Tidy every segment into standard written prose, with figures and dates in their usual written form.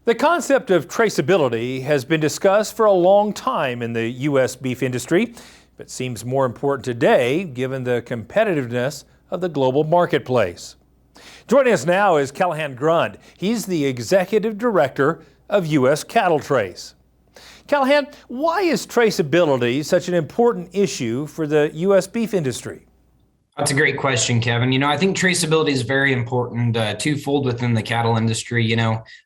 The concept of traceability has been discussed for a long time in the U.S. beef industry, but seems more important today given the competitiveness of the global marketplace. Joining us now is Callahan Grund. He's the Executive Director of U.S. CattleTrace. Callahan, why is traceability such an important issue for the U.S. beef industry? That's a great question, Kevin. I think traceability is very important, twofold within the cattle industry.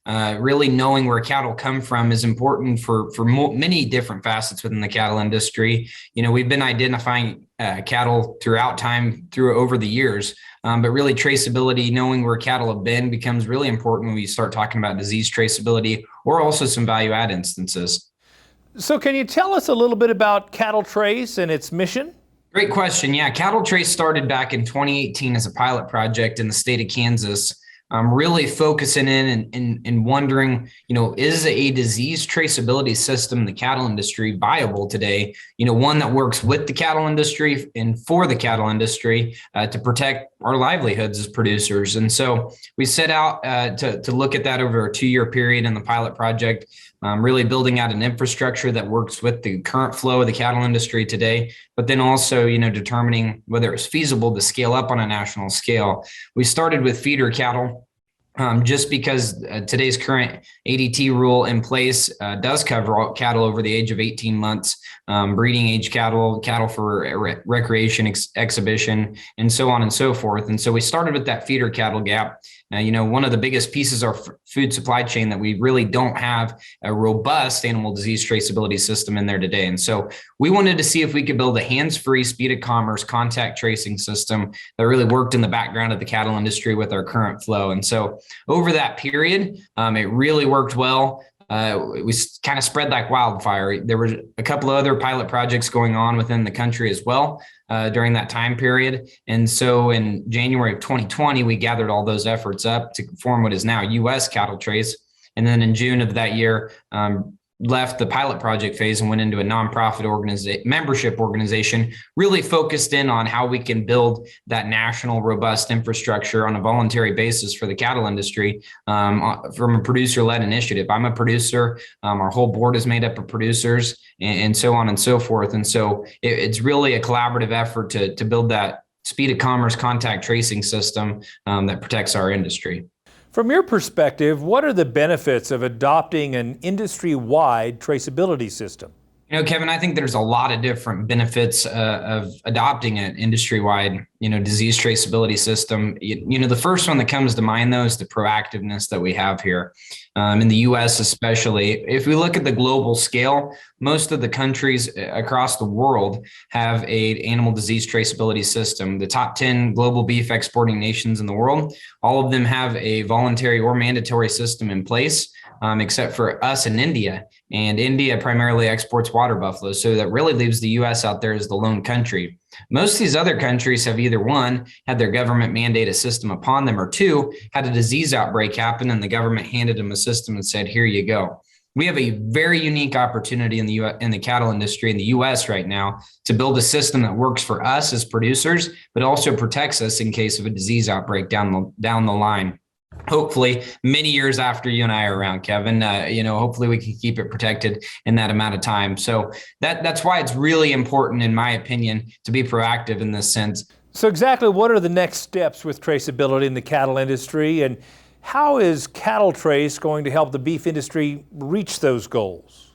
Really knowing where cattle come from is important for many different facets within the cattle industry. We've been identifying cattle throughout time over the years, but really traceability, knowing where cattle have been, becomes really important when we start talking about disease traceability or also some value add instances. So can you tell us a little bit about CattleTrace and its mission? Great question. Yeah, CattleTrace started back in 2018 as a pilot project in the state of Kansas, really focusing in and wondering, is a disease traceability system in the cattle industry viable today? One that works with the cattle industry and for the cattle industry to protect our livelihoods as producers. And so we set out to look at that over a 2-year period in the pilot project. Really building out an infrastructure that works with the current flow of the cattle industry today, but then also, determining whether it's feasible to scale up on a national scale. We started with feeder cattle. Just because today's current ADT rule in place does cover all cattle over the age of 18 months, breeding age cattle for recreation, exhibition, and so on and so forth. And so we started with that feeder cattle gap. Now, one of the biggest pieces of our food supply chain that we really don't have a robust animal disease traceability system in there today. And so we wanted to see if we could build a hands-free speed of commerce contact tracing system that really worked in the background of the cattle industry with our current flow. And so over that period, it really worked well. We kind of spread like wildfire. There were a couple of other pilot projects going on within the country as well during that time period. And so in January of 2020, we gathered all those efforts up to form what is now US CattleTrace. And then in June of that year, left the pilot project phase and went into a nonprofit membership organization, really focused in on how we can build that national robust infrastructure on a voluntary basis for the cattle industry from a producer-led initiative. I'm a producer. Our whole board is made up of producers and so on and so forth. And so it's really a collaborative effort to build that speed of commerce contact tracing system that protects our industry. From your perspective, what are the benefits of adopting an industry-wide traceability system? Kevin, I think there's a lot of different benefits of adopting an industry-wide, disease traceability system. The first one that comes to mind, though, is the proactiveness that we have here in the U.S. especially. If we look at the global scale, most of the countries across the world have an animal disease traceability system. The top 10 global beef exporting nations in the world, all of them have a voluntary or mandatory system in place. Except for us in India. And India primarily exports water buffaloes. So that really leaves the U.S. out there as the lone country. Most of these other countries have either one, had their government mandate a system upon them, or two, had a disease outbreak happen and the government handed them a system and said, here you go. We have a very unique opportunity in the cattle industry in the U.S. right now to build a system that works for us as producers, but also protects us in case of a disease outbreak down the line. Hopefully many years after you and I are around, Kevin, hopefully we can keep it protected in that amount of time. So that's why it's really important, in my opinion, to be proactive in this sense. So exactly what are the next steps with traceability in the cattle industry, and how is CattleTrace going to help the beef industry reach those goals?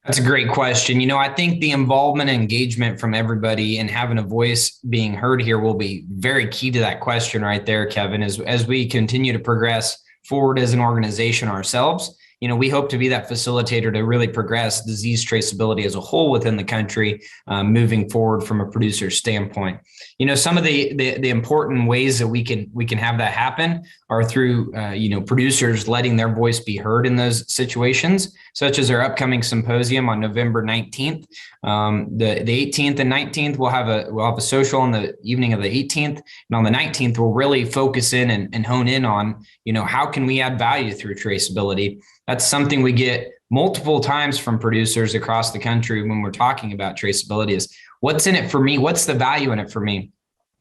That's a great question. I think the involvement and engagement from everybody and having a voice being heard here will be very key to that question right there, Kevin, as we continue to progress forward as an organization ourselves. We hope to be that facilitator to really progress disease traceability as a whole within the country, moving forward from a producer standpoint. Some of the important ways that we can have that happen are through, producers letting their voice be heard in those situations, such as our upcoming symposium on November 19th. The 18th and 19th, we'll have a social on the evening of the 18th. And on the 19th, we'll really focus in and hone in on, how can we add value through traceability? That's something we get multiple times from producers across the country when we're talking about traceability is, what's in it for me? What's the value in it for me?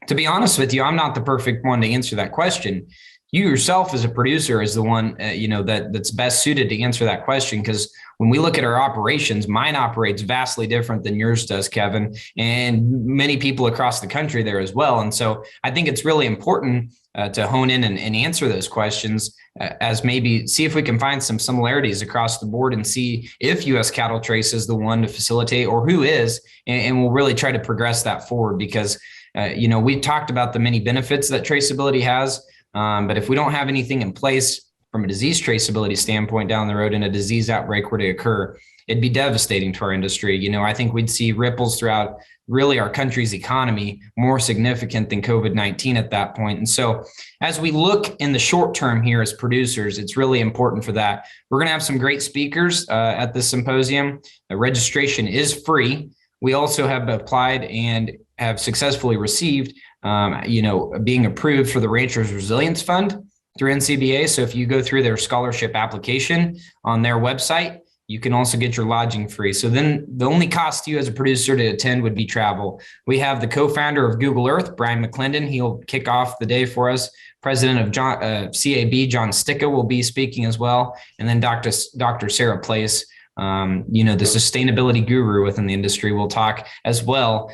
To be honest with you, I'm not the perfect one to answer that question. you yourself as a producer is the one, that's best suited to answer that question. Because when we look at our operations, mine operates vastly different than yours does, Kevin, and many people across the country there as well. And so I think it's really important to hone in and answer those questions, as maybe see if we can find some similarities across the board and see if US CattleTrace is the one to facilitate or who is, and we'll really try to progress that forward. Because we've talked about the many benefits that traceability has, but if we don't have anything in place from a disease traceability standpoint down the road and a disease outbreak were to occur, it'd be devastating to our industry. I think we'd see ripples throughout really our country's economy more significant than COVID-19 at that point. And so as we look in the short term here as producers, it's really important for that. We're going to have some great speakers at this symposium. The registration is free. We also have applied and have successfully received, being approved for the Ranchers Resilience Fund through NCBA. So if you go through their scholarship application on their website, you can also get your lodging free. So then the only cost to you as a producer to attend would be travel. We have the co-founder of Google Earth, Brian McClendon. He'll kick off the day for us. President of CAB, John Sticka, will be speaking as well. And then Dr. Sarah Place, the sustainability guru within the industry, will talk as well,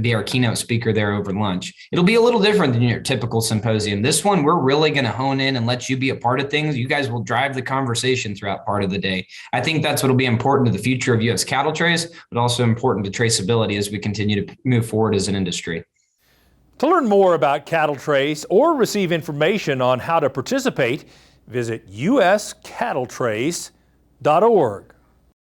be our keynote speaker there over lunch. It'll be a little different than your typical symposium. This one, we're really going to hone in and let you be a part of things. You guys will drive the conversation throughout part of the day. I think that's what will be important to the future of US CattleTrace, but also important to traceability as we continue to move forward as an industry. To learn more about CattleTrace or receive information on how to participate, visit uscattletrace.org.